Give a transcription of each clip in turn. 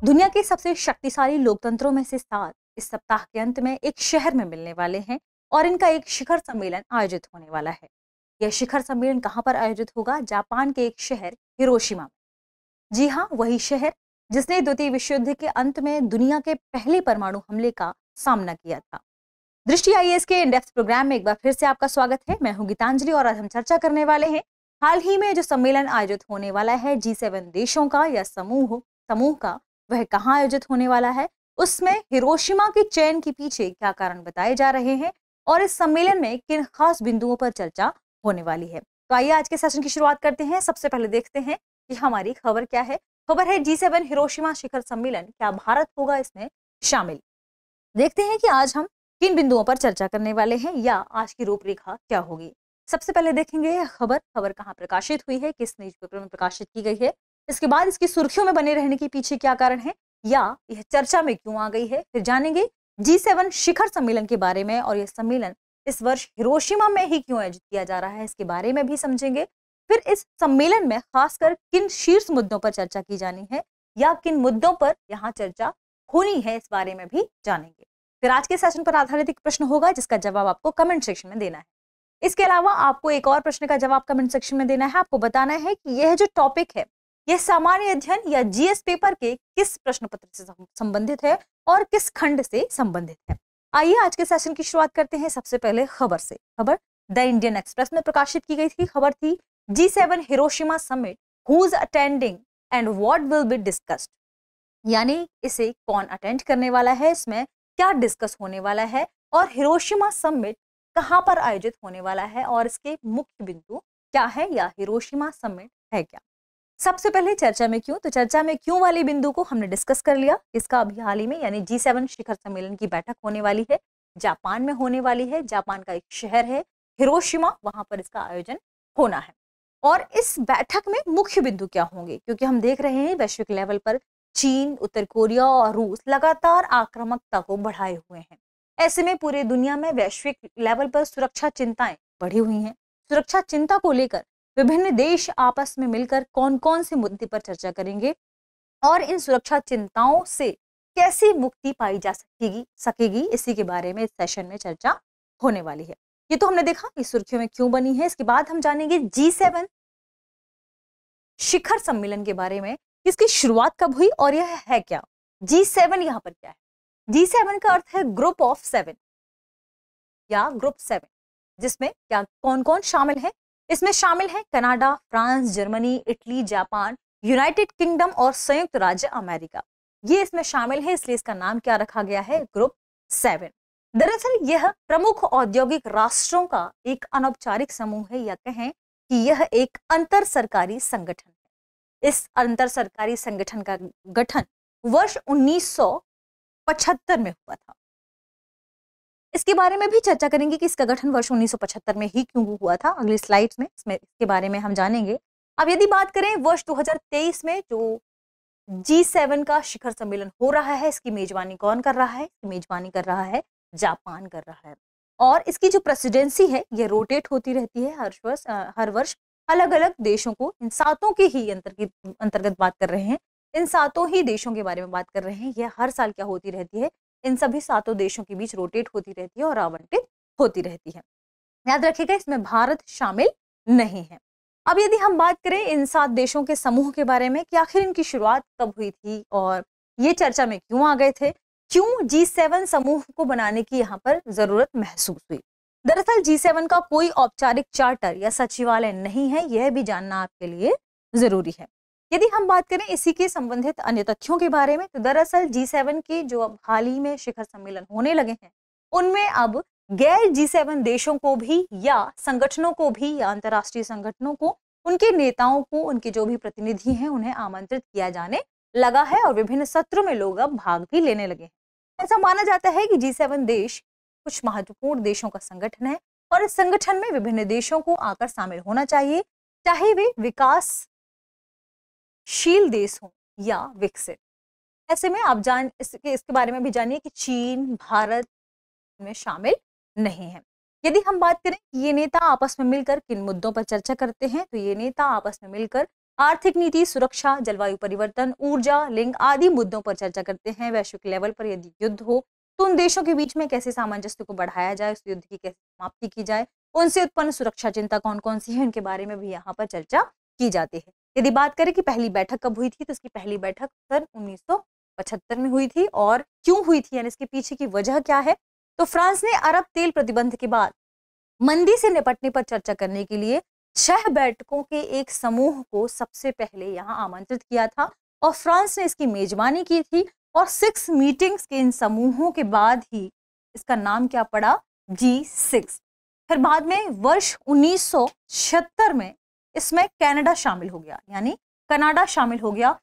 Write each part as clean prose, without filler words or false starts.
दुनिया के सबसे शक्तिशाली लोकतंत्रों में से 7 इस सप्ताह के अंत में एक शहर में मिलने वाले हैं और इनका एक शिखर सम्मेलन आयोजित होने वाला है। यह शिखर सम्मेलन कहां पर आयोजित होगा? जापान के एक शहर हिरोशिमा में। जी हाँ, वही शहर जिसने द्वितीय विश्व युद्ध के अंत में दुनिया के पहले परमाणु हमले का सामना किया था। दृष्टि आईएएस के इंडेक्स प्रोग्राम में एक बार फिर से आपका स्वागत है। मैं हूं गीतांजलि और आज हम चर्चा करने वाले हैं हाल ही में जो सम्मेलन आयोजित होने वाला है G7 देशों का या समूह का, वह कहाँ आयोजित होने वाला है, उसमें हिरोशिमा के चयन के पीछे क्या कारण बताए जा रहे हैं और इस सम्मेलन में किन खास बिंदुओं पर चर्चा होने वाली है। तो आइए आज के सेशन की शुरुआत करते हैं। सबसे पहले देखते हैं कि हमारी खबर क्या है। खबर है G7 हिरोशिमा शिखर सम्मेलन, क्या भारत होगा इसमें शामिल। देखते हैं कि आज हम किन बिंदुओं पर चर्चा करने वाले हैं या आज की रूपरेखा क्या होगी। सबसे पहले देखेंगे खबर कहाँ प्रकाशित हुई है, किस न्यूज़पेपर में प्रकाशित की गई है। इसके बाद इसकी सुर्खियों में बने रहने के पीछे क्या कारण है या यह चर्चा में क्यों आ गई है। फिर जानेंगे G7 शिखर सम्मेलन के बारे में और यह सम्मेलन इस वर्ष हिरोशिमा में ही क्यों आयोजित किया जा रहा है, इसके बारे में भी समझेंगे। फिर इस सम्मेलन में खासकर किन शीर्ष मुद्दों पर चर्चा की जानी है या किन मुद्दों पर यहाँ चर्चा होनी है, इस बारे में भी जानेंगे। फिर आज के सेशन पर आधारित एक प्रश्न होगा जिसका जवाब आपको कमेंट सेक्शन में देना है। इसके अलावा आपको एक और प्रश्न का जवाब कमेंट सेक्शन में देना है। आपको बताना है कि यह जो टॉपिक है यह सामान्य अध्ययन या जीएस पेपर के किस प्रश्न पत्र से संबंधित है और किस खंड से संबंधित है। आइए आज के सेशन की शुरुआत करते हैं सबसे पहले खबर से। खबर द इंडियन एक्सप्रेस में प्रकाशित की गई थी। खबर थी G7 Hiroshima summit, who is attending and what will be discussed, यानी इसे कौन अटेंड करने वाला है, इसमें क्या डिस्कस होने वाला है और हिरोशिमा समिट कहां पर आयोजित होने वाला है और इसके मुख्य बिंदु क्या है या हिरोशिमा समिट है क्या। सबसे पहले चर्चा में क्यों, तो चर्चा में क्यों वाले बिंदु को हमने डिस्कस कर लिया। इसका अभी हाल ही में यानी G7 शिखर सम्मेलन की बैठक होने वाली है, जापान में होने वाली है। जापान का एक शहर है हिरोशिमा, वहां पर इसका आयोजन होना है। और इस बैठक में मुख्य बिंदु क्या होंगे, क्योंकि हम देख रहे हैं वैश्विक लेवल पर चीन, उत्तर कोरिया और रूस लगातार आक्रामकता को बढ़ाए हुए हैं। ऐसे में पूरे दुनिया में वैश्विक लेवल पर सुरक्षा चिंताएं बढ़ी हुई हैं। सुरक्षा चिंता को लेकर विभिन्न देश आपस में मिलकर कौन कौन से मुद्दे पर चर्चा करेंगे और इन सुरक्षा चिंताओं से कैसे मुक्ति पाई जा सकेगी, इसी के बारे में इस सेशन में चर्चा होने वाली है। ये तो हमने देखा इस सुर्खियों में क्यों बनी है। इसके बाद हम जानेंगे G7 शिखर सम्मेलन के बारे में, इसकी शुरुआत कब हुई और यह है क्या। G7 यहाँ पर क्या है? G7 का अर्थ है ग्रुप ऑफ 7 या ग्रुप 7, जिसमें क्या कौन कौन शामिल है। इसमें शामिल है Canada, France, Germany, Italy, Japan, United kingdom और संयुक्त राज्य अमेरिका। ये इसमें शामिल है, इसलिए इसका नाम क्या रखा गया है, ग्रुप 7। दरअसल यह प्रमुख औद्योगिक राष्ट्रों का एक अनौपचारिक समूह है या कहें कि यह एक अंतर सरकारी संगठन है। इस अंतर सरकारी संगठन का गठन वर्ष 1975 में हुआ था। इसके बारे में भी चर्चा करेंगे कि इसका गठन वर्ष 1975 में ही क्यों हुआ था। अगली स्लाइड्स में इसके बारे में हम जानेंगे। अब यदि बात करें वर्ष 2023 में जो G7 का शिखर सम्मेलन हो रहा है, इसकी मेजबानी कौन कर रहा है? इसकी मेजबानी कर रहा है जापान कर रहा है। और इसकी जो प्रेसिडेंसी है यह रोटेट होती रहती है हर वर्ष अलग अलग देशों को, इन सातों के ही अंतर्गत बात कर रहे हैं, इन सातों ही देशों के बारे में बात कर रहे हैं। यह हर साल क्या होती रहती है, इन सभी सातों देशों के बीच रोटेट होती रहती है और आवंटित होती रहती है। याद रखिएगा इसमें भारत शामिल नहीं है। अब यदि हम बात करें इन 7 देशों के समूह के बारे में कि आखिर इनकी शुरुआत कब हुई थी और ये चर्चा में क्यों आ गए थे, क्यों G7 समूह को बनाने की यहाँ पर जरूरत महसूस हुई। दरअसल G7 का कोई औपचारिक चार्टर या सचिवालय नहीं है, यह भी जानना आपके लिए जरूरी है। यदि हम बात करें इसी के संबंधित अन्य तथ्यों के बारे में, तो दरअसल G7 के जो अब हाल ही में शिखर सम्मेलन होने लगे हैं, उनमें अब गैर G7 देशों को भी या संगठनों को भी या अंतर्राष्ट्रीय संगठनों को, उनके नेताओं को, उनके जो भी प्रतिनिधि हैं, उन्हें आमंत्रित किया जाने लगा है और विभिन्न सत्रों में लोग अब भाग भी लेने लगे हैं। ऐसा माना जाता है कि G7 देश कुछ महत्वपूर्ण देशों का संगठन है और इस संगठन में विभिन्न देशों को आकर शामिल होना चाहिए, चाहे वे विकासशील देश हों या विकसित। ऐसे में आप इसके बारे में भी जानिए कि चीन, भारत में शामिल नहीं है। यदि हम बात करें ये नेता आपस में मिलकर किन मुद्दों पर चर्चा करते हैं, तो ये नेता आपस में मिलकर आर्थिक नीति, सुरक्षा, जलवायु परिवर्तन, ऊर्जा, लिंग आदि मुद्दों पर चर्चा करते हैं। वैश्विक लेवल पर यदि युद्ध हो तो उन देशों के बीच में कैसे सामंजस्य को बढ़ाया जाए, उस युद्ध की कैसे समाप्ति की जाए, उनसे उत्पन्न सुरक्षा चिंता कौन कौन सी है, उनके बारे में भी यहाँ पर चर्चा की जाती है। यदि बात करें कि पहली बैठक कब हुई थी, तो इसकी पहली बैठक सन 1975 में हुई थी। और क्यों हुई थी, यानी इसके पीछे की वजह क्या है, तो फ्रांस ने अरब तेल प्रतिबंध के बाद मंदी से निपटने पर चर्चा करने के लिए 6 बैठकों के एक समूह को सबसे पहले यहाँ आमंत्रित किया था और फ्रांस ने इसकी मेजबानी की थी। और 6 मीटिंग्स के इन समूहों के बाद ही इसका नाम क्या पड़ा, G6। फिर बाद में वर्ष 1976 में इसमें कनाडा शामिल हो गया, यानी कनाडा शामिल हो गया।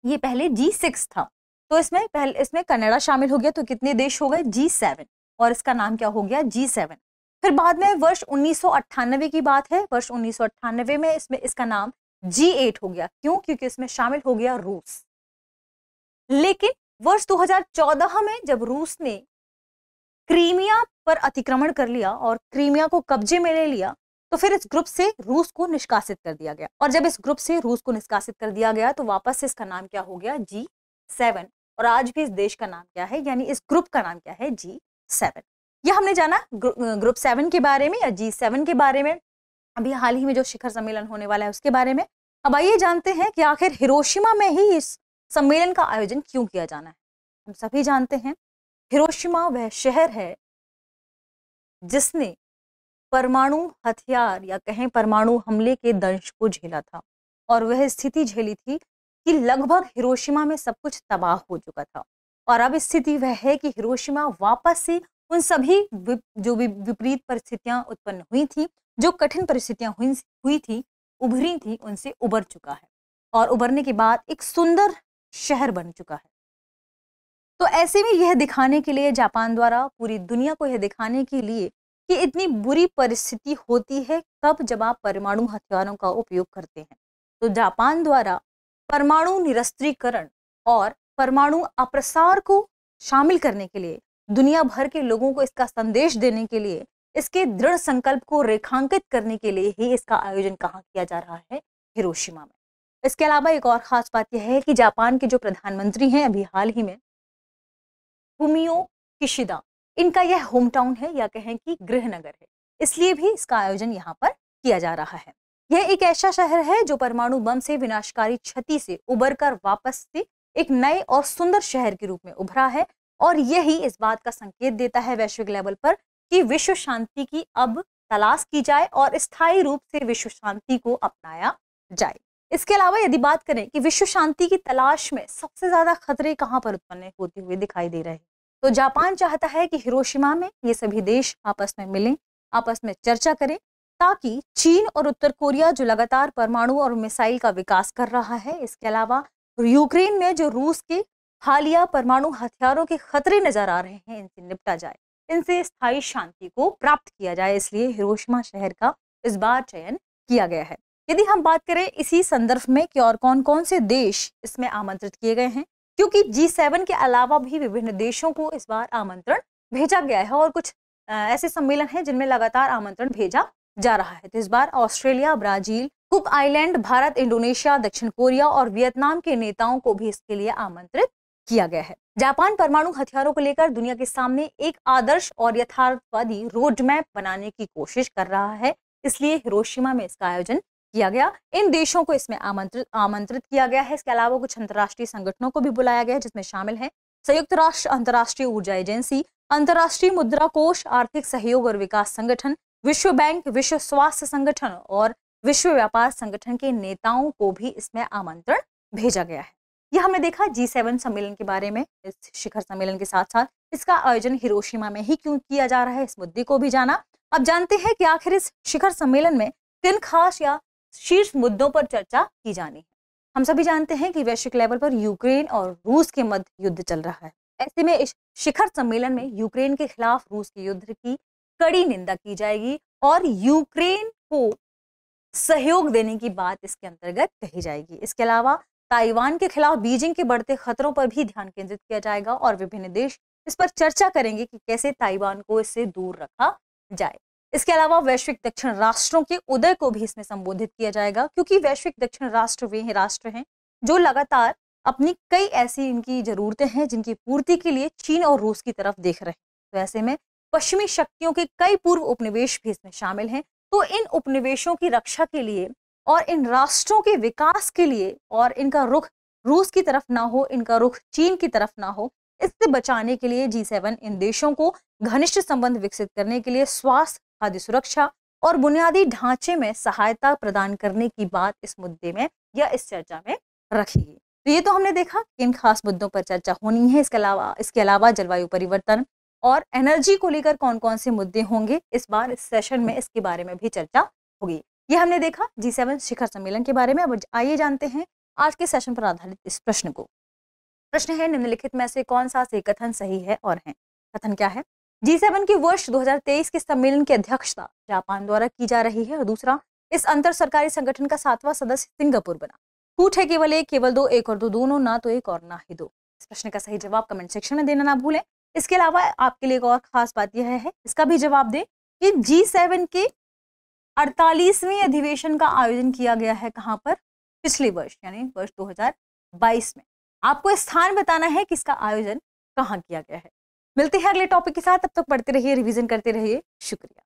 ये पहले G6 था, तो इसमें कनाडा शामिल हो गया, तो कितने देश हो गए, G7, और इसका नाम क्या हो गया, G7। फिर बाद में वर्ष 1998 की बात है, वर्ष 1998 में इसका नाम G8 हो गया। क्यों, क्योंकि इसमें शामिल हो गया रूस। लेकिन वर्ष 2014 में जब रूस ने क्रीमिया पर अतिक्रमण कर लिया और क्रीमिया को कब्जे में ले लिया, तो फिर इस ग्रुप से रूस को निष्कासित कर दिया गया। और जब इस ग्रुप से रूस को निष्कासित कर दिया गया तो वापस से इसका नाम क्या हो गया, G7। और आज भी इस देश का नाम क्या है, यानी इस ग्रुप का नाम क्या है, G7। यह हमने जाना ग्रुप 7 के बारे में या G7 के बारे में, अभी हाल ही में जो शिखर सम्मेलन होने वाला है उसके बारे में। अब आइए जानते हैं कि आखिर हिरोशिमा में ही इस सम्मेलन का आयोजन क्यों किया जाना है। हम सभी जानते हैं हिरोशिमा वह शहर है जिसने परमाणु हथियार या कहें परमाणु हमले के दंश को झेला था, और वह स्थिति झेली थी कि लगभग हिरोशिमा में सब कुछ तबाह हो चुका था। और अब स्थिति वह है कि हिरोशिमा वापस से उन सभी जो विपरीत परिस्थितियां उत्पन्न हुई थी, जो कठिन परिस्थितियां हुई थी, उभरी थी, उनसे उबर चुका है और उबरने के बाद एक सुंदर शहर बन चुका है। तो ऐसे में यह दिखाने के लिए जापान द्वारा पूरी दुनिया को यह दिखाने के लिए कि इतनी बुरी परिस्थिति होती है कब, जब आप परमाणु हथियारों का उपयोग करते हैं, तो जापान द्वारा परमाणु निरस्त्रीकरण और परमाणु अप्रसार को शामिल करने के लिए, दुनिया भर के लोगों को इसका संदेश देने के लिए, इसके दृढ़ संकल्प को रेखांकित करने के लिए ही इसका आयोजन कहाँ किया जा रहा है, हिरोशिमा में। इसके अलावा एक और खास बात यह है कि जापान के जो प्रधानमंत्री हैं अभी हाल ही में, फुमियो किशिदा, इनका यह होम टाउन है या कहें कि गृहनगर है, इसलिए भी इसका आयोजन यहाँ पर किया जा रहा है। यह एक ऐसा शहर है जो परमाणु बम से विनाशकारी क्षति से उबरकर वापस से एक नए और सुंदर शहर के रूप में उभरा है, और यही इस बात का संकेत देता है वैश्विक लेवल पर कि विश्व शांति की अब तलाश की जाए और स्थायी रूप से विश्व शांति को अपनाया जाए। इसके अलावा यदि बात करें कि विश्व शांति की तलाश में सबसे ज्यादा खतरे कहां पर उत्पन्न होते हुए दिखाई दे रहे हैं, तो जापान चाहता है कि हिरोशिमा में ये सभी देश आपस में मिलें, आपस में चर्चा करें, ताकि चीन और उत्तर कोरिया जो लगातार परमाणु और मिसाइल का विकास कर रहा है, इसके अलावा यूक्रेन में जो रूस के हालिया परमाणु हथियारों के खतरे नजर आ रहे हैं, इनसे निपटा जाए, इनसे स्थायी शांति को प्राप्त किया जाए। इसलिए हिरोशिमा शहर का इस बार चयन किया गया है। यदि हम बात करें इसी संदर्भ में कि और कौन कौन से देश इसमें आमंत्रित किए गए हैं, क्योंकि G7 के अलावा भी विभिन्न देशों को इस बार आमंत्रण भेजा गया है और कुछ ऐसे सम्मेलन हैं जिनमें लगातार आमंत्रण भेजा जा रहा है। तो इस बार Australia, Brazil, Cook Island, Bharat, Indonesia, दक्षिण कोरिया और वियतनाम के नेताओं को भी इसके लिए आमंत्रित किया गया है। जापान परमाणु हथियारों को लेकर दुनिया के सामने एक आदर्श और यथार्थवादी रोड मैप बनाने की कोशिश कर रहा है, इसलिए हिरोशिमा में इसका आयोजन किया गया। इन देशों को इसमें आमंत्रित किया गया है। इसके अलावा कुछ अंतर्राष्ट्रीय संगठनों को भी बुलाया गया है, जिसमें शामिल है संयुक्त राष्ट्र अंतर्राष्ट्रीय ऊर्जा एजेंसी, अंतर्राष्ट्रीय मुद्रा कोष, आर्थिक सहयोग और विकास संगठन, विश्व बैंक, विश्व स्वास्थ्य संगठन और विश्व व्यापार संगठन के नेताओं को भी इसमें आमंत्रण भेजा गया है। यह हमने देखा G7 सम्मेलन के बारे में। इस शिखर सम्मेलन के साथ साथ इसका आयोजन हिरोशिमा में ही क्यों किया जा रहा है, इस मुद्दे को भी जाना। अब जानते हैं कि आखिर इस शिखर सम्मेलन में किन खास या शीर्ष मुद्दों पर चर्चा की जानी है। हम सभी जानते हैं कि वैश्विक लेवल पर यूक्रेन और रूस के मध्य युद्ध चल रहा है। ऐसे में इस शिखर सम्मेलन में यूक्रेन के खिलाफ रूस के युद्ध की कड़ी निंदा की जाएगी और यूक्रेन को सहयोग देने की बात इसके अंतर्गत कही जाएगी। इसके अलावा ताइवान के खिलाफ बीजिंग के बढ़ते खतरों पर भी ध्यान केंद्रित किया जाएगा और विभिन्न देश इस पर चर्चा करेंगे कि कैसे ताइवान को इससे दूर रखा जाए। इसके अलावा वैश्विक दक्षिण राष्ट्रों के उदय को भी इसमें संबोधित किया जाएगा, क्योंकि वैश्विक दक्षिण राष्ट्र वे राष्ट्र हैं जो लगातार अपनी कई ऐसी इनकी जरूरतें हैं जिनकी पूर्ति के लिए चीन और रूस की तरफ देख रहे हैं। तो ऐसे में पश्चिमी शक्तियों के कई पूर्व उपनिवेश भी इसमें शामिल हैं। तो इन उपनिवेशों की रक्षा के लिए और इन राष्ट्रों के विकास के लिए और इनका रुख रूस की तरफ ना हो, इनका रुख चीन की तरफ ना हो, इससे बचाने के लिए G7 इन देशों को घनिष्ठ संबंध विकसित करने के लिए स्वास्थ्य, खाद्य सुरक्षा और बुनियादी ढांचे में सहायता प्रदान करने की बात इस मुद्दे में या इस चर्चा में रखेगी। तो ये तो हमने देखा कि इन खास मुद्दों पर चर्चा होनी है। इसके अलावा जलवायु परिवर्तन और एनर्जी को लेकर कौन कौन से मुद्दे होंगे, इस बार इस सेशन में इसके बारे में भी चर्चा होगी। ये हमने देखा G7 शिखर सम्मेलन के बारे में। अब आइए जानते हैं आज के सेशन पर आधारित इस प्रश्न को। प्रश्न है, निम्नलिखित में से कौन सा से कथन सही है और है। कथन क्या है? G7 के वर्ष 2023 के सम्मेलन की अध्यक्षता जापान द्वारा की जा रही है। और दूसरा, इस अंतर सरकारी संगठन का 7वां सदस्य सिंगापुर बना। कूट है केवल एक, केवल दो, एक और दो, दोनों, ना तो एक और ना ही दो। इस प्रश्न का सही जवाब कमेंट सेक्शन में देना ना भूलें। इसके अलावा आपके लिए एक और खास बात यह है, इसका भी जवाब दें कि G7 के 48वें अधिवेशन का आयोजन किया गया है कहां पर? पिछले वर्ष यानी वर्ष 2022 में। आपको स्थान बताना है कि इसका आयोजन कहां किया गया है। मिलते हैं अगले टॉपिक के साथ, तब तक पढ़ते रहिए, रिवीजन करते रहिए। शुक्रिया।